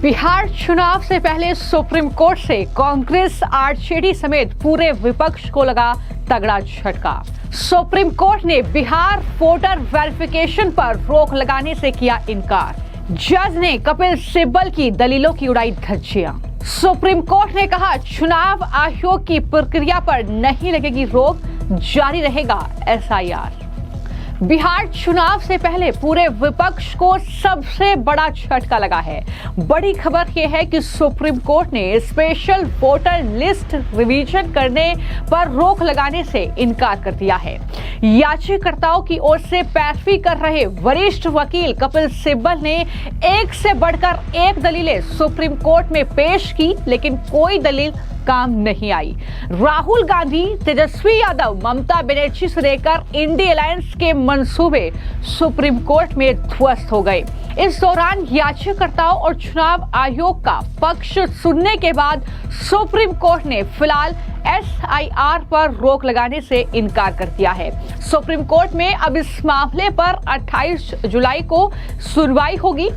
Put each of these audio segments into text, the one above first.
बिहार चुनाव से पहले सुप्रीम कोर्ट से कांग्रेस आरजेडी समेत पूरे विपक्ष को लगा तगड़ा झटका। सुप्रीम कोर्ट ने बिहार वोटर वेरिफिकेशन पर रोक लगाने से किया इनकार। जज ने कपिल सिब्बल की दलीलों की उड़ाई धज्जियां। सुप्रीम कोर्ट ने कहा चुनाव आयोग की प्रक्रिया पर नहीं लगेगी रोक, जारी रहेगा एसआईआर। बिहार चुनाव से पहले पूरे विपक्ष को सबसे बड़ा झटका लगा है। बड़ी खबर यह है कि सुप्रीम कोर्ट ने स्पेशल वोटर लिस्ट रिवीजन करने पर रोक लगाने से इनकार कर दिया है। याचिकाकर्ताओं की ओर से पैरवी कर रहे वरिष्ठ वकील कपिल सिब्बल ने एक से बढ़कर एक दलीलें सुप्रीम कोर्ट में पेश की, लेकिन कोई दलील काम नहीं आई। राहुल गांधी, तेजस्वी यादव, ममता बनर्जी से लेकर इंडी अलायंस के मंसूबे सुप्रीम कोर्ट में ध्वस्त हो गए। इस दौरान याचिकाकर्ताओं और चुनाव आयोग का पक्ष सुनने के बाद सुप्रीम कोर्ट ने फिलहाल एसआईआर पर रोक लगाने से इनकार कर दिया है। सुप्रीम कोर्ट में अब इस मामले पर 28 जुलाई को सुनवाई होगी,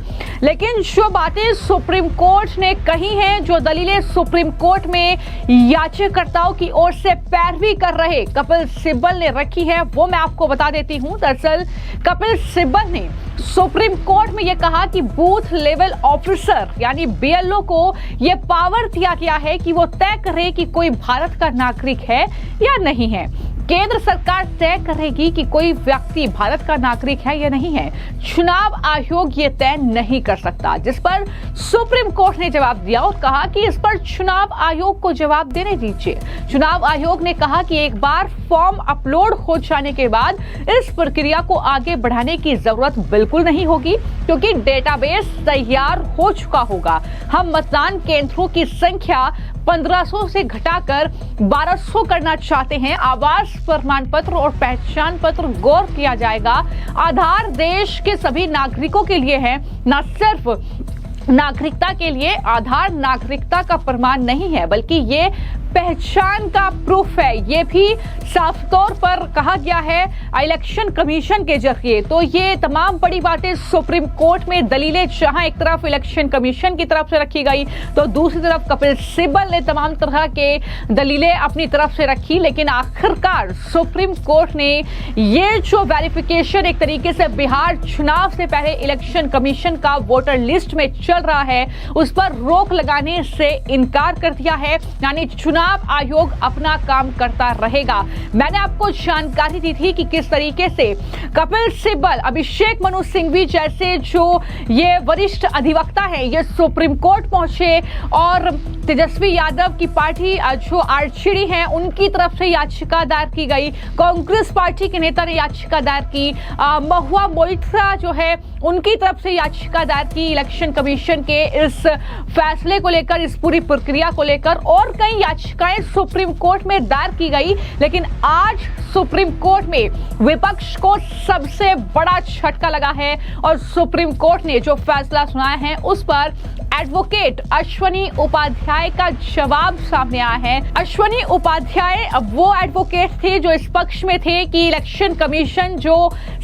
लेकिन जो बातें सुप्रीम कोर्ट ने कही हैं, जो दलीलें सुप्रीम कोर्ट में याचिकाकर्ताओं की ओर से पैरवी कर रहे कपिल सिब्बल ने रखी है, वो मैं आपको बता देती हूं। दरअसल कपिल सिब्बल ने सुप्रीम कोर्ट में यह कहा कि बूथ लेवल ऑफिसर यानी बीएलओ को यह पावर दिया गया है कि वो तय करे कि कोई भारत का नागरिक है या नहीं है। केंद्र सरकार तय करेगी कि कोई व्यक्ति भारत का नागरिक है या नहीं है। चुनाव आयोग ये तय नहीं कर सकता, जिस पर सुप्रीम कोर्ट ने जवाब दिया और कहा कि इस पर चुनाव आयोग को जवाब देने दीजिए। चुनाव आयोग ने कहा कि एक बार फॉर्म अपलोड हो जाने के बाद इस प्रक्रिया को आगे बढ़ाने की जरूरत बिल्कुल नहीं होगी, क्योंकि डेटाबेस तैयार हो चुका होगा। हम मतदान केंद्रों की संख्या 1500 से घटाकर 1200 करना चाहते हैं। आवास प्रमाण पत्र और पहचान पत्र गौर किया जाएगा। आधार देश के सभी नागरिकों के लिए है, न सिर्फ नागरिकता के लिए। आधार नागरिकता का प्रमाण नहीं है, बल्कि ये पहचान का प्रूफ है। ये भी साफ तौर पर कहा गया है इलेक्शन कमीशन के जरिए। तो ये तमाम बड़ी बातें सुप्रीम कोर्ट में दलीलें जहां एक तरफ इलेक्शन कमीशन की तरफ से रखी गई, तो दूसरी तरफ कपिल सिब्बल ने तमाम तरह के दलीलें अपनी तरफ से रखी। लेकिन आखिरकार सुप्रीम कोर्ट ने ये जो वेरिफिकेशन एक तरीके से बिहार चुनाव से पहले इलेक्शन कमीशन का वोटर लिस्ट में चल रहा है, उस पर रोक लगाने से इनकार कर दिया है। यानी चुनाव आयोग अपना काम करता रहेगा। मैंने आपको जानकारी दी थी कि किस तरीके से कपिल सिब्बल, अभिषेक मनु सिंघवी जैसे जो ये वरिष्ठ अधिवक्ता हैं, ये सुप्रीम कोर्ट पहुंचे और तेजस्वी यादव की पार्टी जो आरजेडी है उनकी तरफ से याचिका दायर की गई। कांग्रेस पार्टी के नेता ने याचिका दायर की। महुआ मोइत्रा जो है उनकी तरफ से याचिका दायर की इलेक्शन कमीशन के इस फैसले को लेकर, इस पूरी प्रक्रिया को लेकर, और कई याचिकाएं सुप्रीम कोर्ट में दायर की गई। लेकिन आज सुप्रीम कोर्ट में विपक्ष को सबसे बड़ा झटका लगा है और सुप्रीम कोर्ट ने जो फैसला सुनाया है उस पर एडवोकेट अश्वनी उपाध्याय का जवाब सामने आया है। अश्वनी उपाध्याय वो एडवोकेट थे जो इस पक्ष में थे कि इलेक्शन कमीशन जो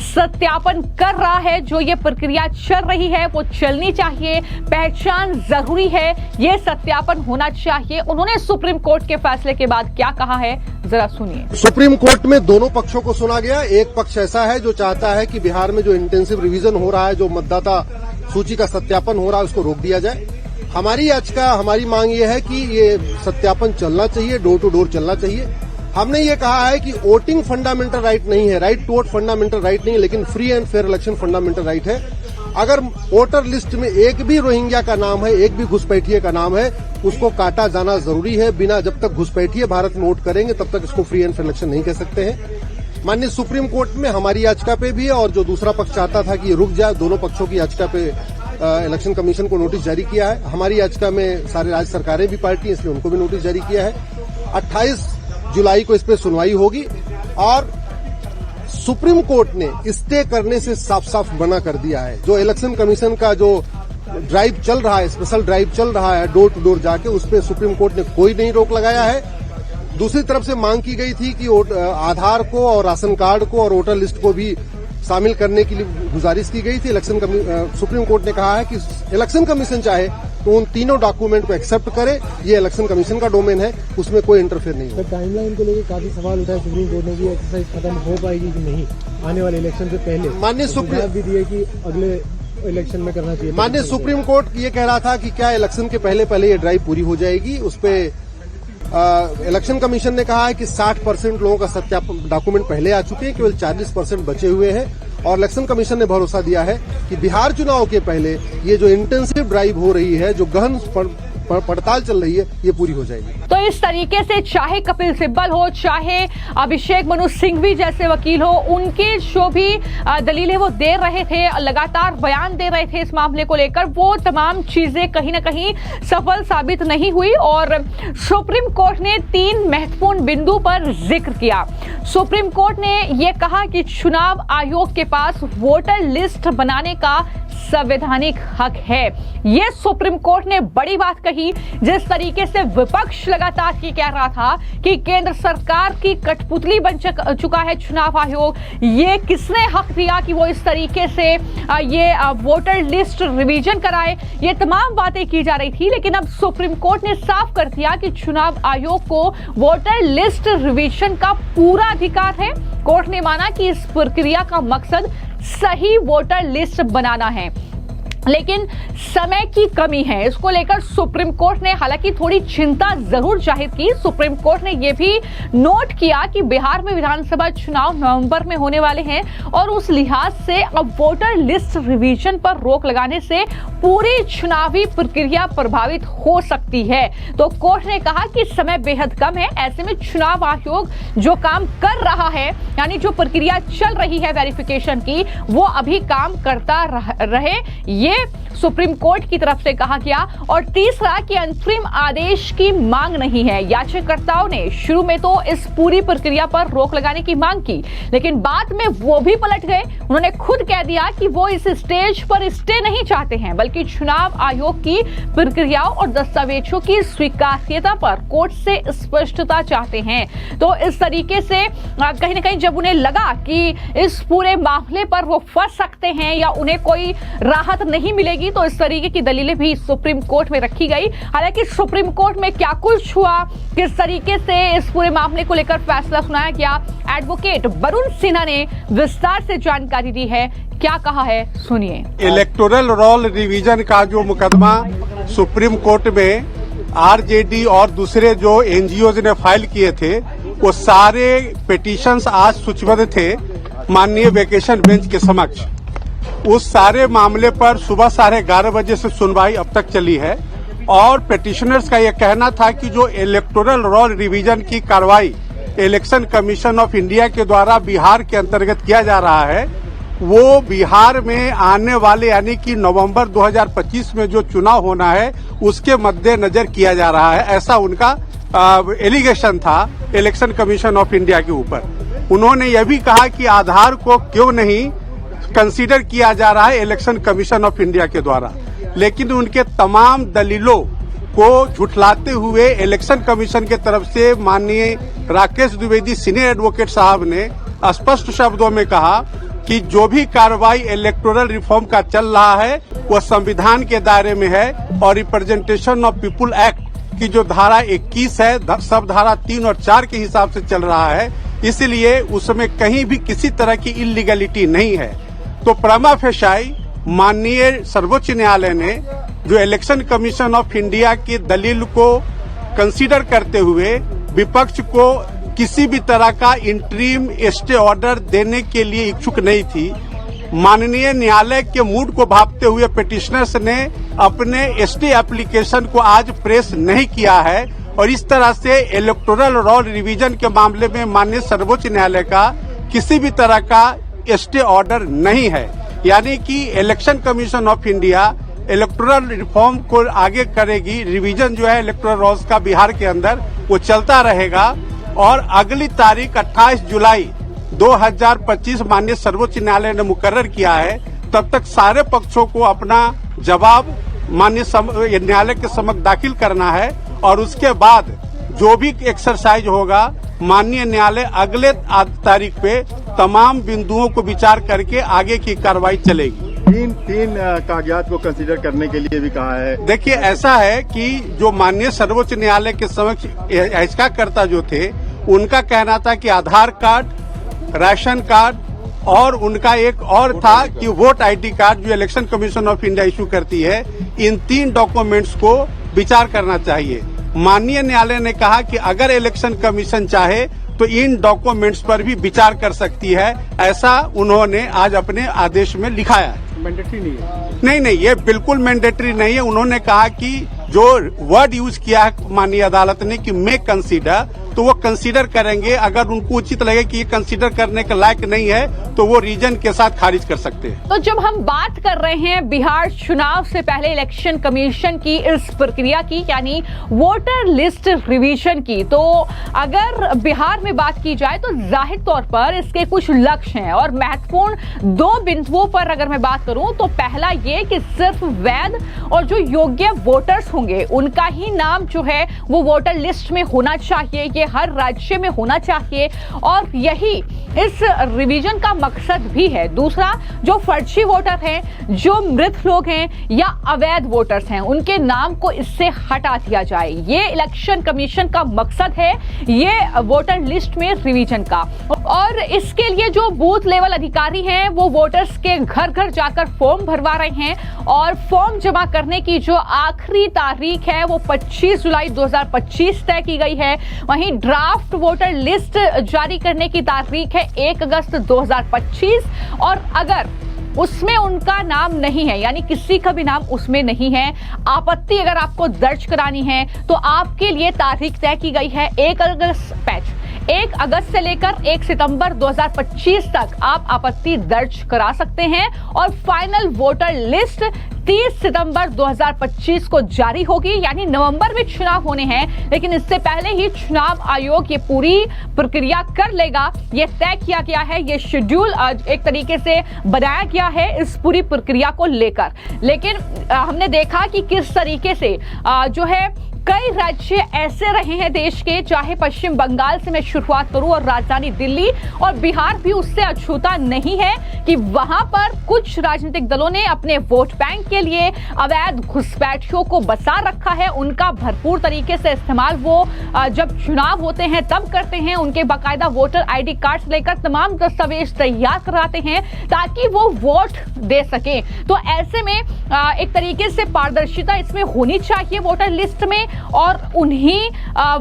सत्यापन कर रहा है, जो ये प्रक्रिया चल रही है वो चलनी चाहिए, पहचान जरूरी है, ये सत्यापन होना चाहिए। उन्होंने सुप्रीम कोर्ट के फैसले के बाद क्या कहा है, जरा सुनिए। सुप्रीम कोर्ट में दोनों पक्षों को सुना गया। एक पक्ष ऐसा है जो चाहता है कि बिहार में जो इंटेंसिव रिवीजन हो रहा है, जो मतदाता सूची का सत्यापन हो रहा है, उसको रोक दिया जाए। हमारी याचिका, हमारी मांग ये है कि ये सत्यापन चलना चाहिए, डोर टू डोर चलना चाहिए। हमने ये कहा है कि वोटिंग फंडामेंटल राइट नहीं है, right to vote fundamental right नहीं है, लेकिन free and fair election fundamental right है। अगर वोटर लिस्ट में एक भी रोहिंग्या का नाम है, एक भी घुसपैठिए का नाम है, उसको काटा जाना जरूरी है। बिना जब तक घुसपैठिए भारत में वोट करेंगे तब तक इसको फ्री एंड फेयर इलेक्शन नहीं कह सकते हैं। माननीय सुप्रीम कोर्ट में हमारी याचिका पे भी है और जो दूसरा पक्ष चाहता था कि ये रुक जाए, दोनों पक्षों की याचिका पे इलेक्शन कमीशन को नोटिस जारी किया है। हमारी याचिका में सारे राज्य सरकारें भी पार्टी हैं, इसलिए उनको भी नोटिस जारी किया है। 28 जुलाई को इस पे सुनवाई होगी और सुप्रीम कोर्ट ने स्टे करने से साफ साफ मना कर दिया है। जो इलेक्शन कमीशन का जो ड्राइव चल रहा है, स्पेशल ड्राइव चल रहा है डोर टू डोर जाके, उस पर सुप्रीम कोर्ट ने कोई नहीं रोक लगाया है। दूसरी तरफ से मांग की गई थी कि आधार को और राशन कार्ड को और वोटर लिस्ट को भी शामिल करने के लिए गुजारिश की गई थी। सुप्रीम कोर्ट ने कहा है कि इलेक्शन कमीशन चाहे तो उन तीनों डॉक्यूमेंट को एक्सेप्ट करे। ये इलेक्शन कमीशन का डोमेन है, उसमें कोई इंटरफेयर नहीं होगा। टाइमलाइन को लेकर काफी सवाल उठाए सुप्रीम कोर्ट ने कि एक्सरसाइज खत्म हो पाएगी कि नहीं आने वाले इलेक्शन से पहले। माननीय सुप्रीम भी दिए कि अगले इलेक्शन में करना चाहिए। माननीय सुप्रीम कोर्ट ये कह रहा था कि क्या इलेक्शन के पहले ये ड्राइव पूरी हो जाएगी। उस पे इलेक्शन कमीशन ने कहा है कि 60% लोगों का सत्यापन डॉक्यूमेंट पहले आ चुके हैं, केवल 40% बचे हुए हैं। और इलेक्शन कमीशन ने भरोसा दिया है कि बिहार चुनाव के पहले ये जो इंटेंसिव ड्राइव हो रही है, जो गहन पड़ताल चल रही है, ये पूरी हो जाएगी। तो इस तरीके से चाहे कपिल सिब्बल हो, चाहे अभिषेक मनु सिंघवी जैसे वकील हो, उनके जो भी दलीलें वो दे रहे थे, लगातार बयान दे रहे थे इस मामले को लेकर, वो तमाम चीजें कहीं ना कहीं सफल साबित नहीं हुई। और सुप्रीम कोर्ट ने 3 महत्वपूर्ण बिंदु पर जिक्र किया। सुप्रीम कोर्ट ने यह कहा कि चुनाव आयोग के पास वोटर लिस्ट बनाने का संवैधानिक हक है। यह सुप्रीम कोर्ट ने बड़ी बात कही। जिस तरीके से विपक्ष लगातार ये कह रहा था कि केंद्र सरकार की कठपुतली बन चुका है चुनाव आयोग, ये किसने हक दिया कि वो इस तरीके से ये वोटर लिस्ट रिवीजन कराए, ये तमाम बातें की जा रही थी। लेकिन अब सुप्रीम कोर्ट ने साफ कर दिया कि चुनाव आयोग को वोटर लिस्ट रिवीजन का पूरा अधिकार है। कोर्ट ने माना कि इस प्रक्रिया का मकसद सही वोटर लिस्ट बनाना है, लेकिन समय की कमी है। इसको लेकर सुप्रीम कोर्ट ने हालांकि थोड़ी चिंता जरूर जाहिर की। सुप्रीम कोर्ट ने यह भी नोट किया कि बिहार में विधानसभा चुनाव नवंबर में होने वाले हैं और उस लिहाज से अब वोटर लिस्ट रिवीजन पर रोक लगाने से पूरी चुनावी प्रक्रिया प्रभावित हो सकती है। तो कोर्ट ने कहा कि समय बेहद कम है, ऐसे में चुनाव आयोग जो काम कर रहा है, यानी जो प्रक्रिया चल रही है वेरिफिकेशन की, वो अभी काम करता रहे, ये सुप्रीम कोर्ट की तरफ से कहा गया। और तीसरा कि अंतरिम आदेश की मांग नहीं है। याचिकाकर्ताओं ने शुरू में तो इस पूरी प्रक्रिया पर रोक लगाने की मांग की, लेकिन बाद में वो भी पलट गए। उन्होंने खुद कह दिया कि वो इस स्टेज पर स्टे नहीं चाहते हैं, बल्कि चुनाव आयोग की प्रक्रियाओं और दस्तावेजों की स्वीकार्यता पर कोर्ट से स्पष्टता चाहते हैं। तो इस तरीके से कहीं ना कहीं जब उन्हें लगा कि इस पूरे मामले पर वो फंस सकते हैं या उन्हें कोई राहत नहीं मिलेगी, तो इस तरीके की दलीलें भी सुप्रीम कोर्ट में रखी गई। हालांकि सुप्रीम कोर्ट में क्या कुछ हुआ, किस तरीके से इस पूरे मामले को लेकर फैसला सुनाया गया, एडवोकेट वरुण सिन्हा ने विस्तार से जानकारी दी है। क्या कहा है, सुनिए। इलेक्टोरल रोल रिवीजन का जो मुकदमा सुप्रीम कोर्ट में आरजेडी और दूसरे जो एनजीओ ने फाइल किए थे, वो सारे पिटीशंस आज सूचीबद्ध थे माननीय वेकेशन बेंच के समक्ष। उस सारे मामले पर सुबह 11:30 बजे से सुनवाई अब तक चली है और पिटिशनर्स का यह कहना था कि जो इलेक्टोरल रोल रिवीजन की कार्रवाई इलेक्शन कमीशन ऑफ इंडिया के द्वारा बिहार के अंतर्गत किया जा रहा है, वो बिहार में आने वाले यानी कि नवंबर 2025 में जो चुनाव होना है उसके मद्देनजर किया जा रहा है। ऐसा उनका एलिगेशन था इलेक्शन कमीशन ऑफ इंडिया के ऊपर। उन्होंने यह भी कहा कि आधार को क्यों नहीं कंसीडर किया जा रहा है इलेक्शन कमीशन ऑफ इंडिया के द्वारा, लेकिन उनके तमाम दलीलों को झुठलाते हुए इलेक्शन कमीशन के तरफ से माननीय राकेश द्विवेदी सीनियर एडवोकेट साहब ने स्पष्ट शब्दों में कहा कि जो भी कार्रवाई इलेक्टोरल रिफॉर्म का चल रहा है वह संविधान के दायरे में है और रिप्रेजेंटेशन ऑफ पीपुल एक्ट की जो धारा 21 है, सब धारा 3 और 4 के हिसाब से चल रहा है, इसलिए उसमें कहीं भी किसी तरह की इलीगलिटी नहीं है। तो प्रमा फेसाई माननीय सर्वोच्च न्यायालय ने जो इलेक्शन कमीशन ऑफ इंडिया की दलील को कंसीडर करते हुए विपक्ष को किसी भी तरह का इंटरिम स्टे ऑर्डर देने के लिए इच्छुक नहीं थी। माननीय न्यायालय के मूड को भांपते हुए पिटिशनर्स ने अपने स्टे एप्लीकेशन को आज प्रेस नहीं किया है और इस तरह से इलेक्टोरल रोल रिवीजन के मामले में माननीय सर्वोच्च न्यायालय का किसी भी तरह का स्टे ऑर्डर नहीं है, यानी कि election commission of India electoral reform को आगे करेगी। रिवीजन जो है इलेक्टोरल रोल्स का बिहार के अंदर वो चलता रहेगा और अगली तारीख 28 जुलाई 2025 माननीय सर्वोच्च न्यायालय ने मुकर्रर किया है। तब तक सारे पक्षों को अपना जवाब माननीय न्यायालय के समक्ष दाखिल करना है और उसके बाद जो भी एक्सरसाइज होगा माननीय न्यायालय अगले तारीख पे तमाम बिंदुओं को विचार करके आगे की कार्रवाई चलेगी। 3 कागजात को कंसीडर करने के लिए भी कहा है। देखिए, ऐसा है कि जो माननीय सर्वोच्च न्यायालय के समक्ष याचिकाकर्ता जो थे, उनका कहना था कि आधार कार्ड, राशन कार्ड और उनका एक और था कि वोट आईडी कार्ड जो election commission of India issue करती है, इन 3 डॉक्यूमेंट्स को विचार करना चाहिए। माननीय न्यायालय ने कहा कि अगर इलेक्शन कमीशन चाहे तो इन डॉक्यूमेंट्स पर भी विचार कर सकती है। ऐसा उन्होंने आज अपने आदेश में लिखाया है। मैंडेटरी नहीं है। नहीं, ये बिल्कुल मैंडेटरी नहीं है। उन्होंने कहा कि जो वर्ड यूज किया है माननीय अदालत ने कि मे कंसीडर, तो वो कंसीडर करेंगे। अगर उनको उचित लगे कि ये कंसीडर करने के लायक नहीं है तो वो रीजन के साथ खारिज कर सकते हैं। तो जब हम बात कर रहे हैं बिहार चुनाव से पहले इलेक्शन कमीशन की इस प्रक्रिया की, यानी वोटर लिस्ट रिवीजन की, तो अगर बिहार में बात की जाए तो जाहिर तौर पर इसके कुछ लक्ष्य हैं और महत्वपूर्ण 2 बिंदुओं पर अगर मैं बात करूं तो पहला ये कि सिर्फ वैध और जो योग्य वोटर्स होंगे उनका ही नाम जो है वो वोटर लिस्ट में होना चाहिए। ये हर राज्य में होना चाहिए और यही इस रिवीजन का मकसद भी है। दूसरा, जो फर्जी वोटर हैं, जो मृत लोग हैं या अवैध वोटर्स हैं, उनके नाम को इससे हटा दिया जाए। ये इलेक्शन कमीशन का मकसद है, ये वोटर लिस्ट में रिवीजन का। और इसके लिए जो बूथ लेवल अधिकारी हैं वो वोटर्स के घर घर जाकर फॉर्म भरवा रहे हैं और फॉर्म जमा करने की जो आखिरी तारीख है वो 25 जुलाई 2025 तय की गई है। वहीं ड्राफ्ट वोटर लिस्ट जारी करने की तारीख है 1 अगस्त 2025 और अगर उसमें उनका नाम नहीं है, यानी किसी का भी नाम उसमें नहीं है, आपत्ति अगर आपको दर्ज करानी है तो आपके लिए तारीख तय की गई है 1 अगस्त से लेकर 1 सितंबर 2025 तक आप आपत्ति दर्ज करा सकते हैं और फाइनल वोटर लिस्ट 30 सितंबर 2025 को जारी होगी। यानी नवंबर में चुनाव होने हैं, लेकिन इससे पहले ही चुनाव आयोग ये पूरी प्रक्रिया कर लेगा। ये तय किया गया है, ये शेड्यूल एक तरीके से बनाया गया है इस पूरी प्रक्रिया को लेकर। लेकिन हमने देखा कि किस तरीके से जो है कई राज्य ऐसे रहे हैं देश के, चाहे पश्चिम बंगाल से मैं शुरुआत करूं और राजधानी दिल्ली और बिहार भी उससे अछूता नहीं है कि वहां पर कुछ राजनीतिक दलों ने अपने वोट बैंक के लिए अवैध घुसपैठियों को बसा रखा है। उनका भरपूर तरीके से इस्तेमाल वो जब चुनाव होते हैं तब करते हैं। उनके बाकायदा वोटर आईडी कार्ड से लेकर तमाम दस्तावेज तैयार कराते हैं ताकि वो वोट दे सके। तो ऐसे में एक तरीके से पारदर्शिता इसमें होनी चाहिए वोटर लिस्ट में और उन्हीं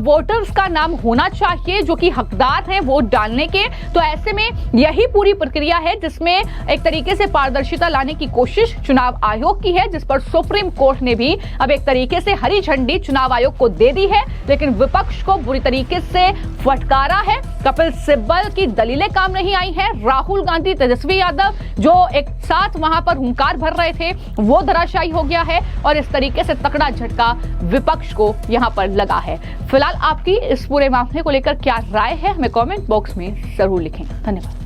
वोटर्स का नाम होना चाहिए जो कि हकदार हैं वोट डालने के। तो ऐसे में यही पूरी प्रक्रिया है जिसमें एक तरीके से पारदर्शिता लाने की कोशिश चुनाव आयोग की है, जिस पर सुप्रीम कोर्ट ने भी अब एक तरीके से हरी झंडी चुनाव आयोग को दे दी है। लेकिन विपक्ष को बुरी तरीके से फटकारा है। कपिल सिब्बल की दलीलें काम नहीं आई है। राहुल गांधी, तेजस्वी यादव जो एक साथ वहां पर हुंकार भर रहे थे वो धराशायी हो गया है और इस तरीके से तगड़ा झटका विपक्ष को यहां पर लगा है। फिलहाल आपकी इस पूरे मामले को लेकर क्या राय है हमें कमेंट बॉक्स में जरूर लिखें। धन्यवाद।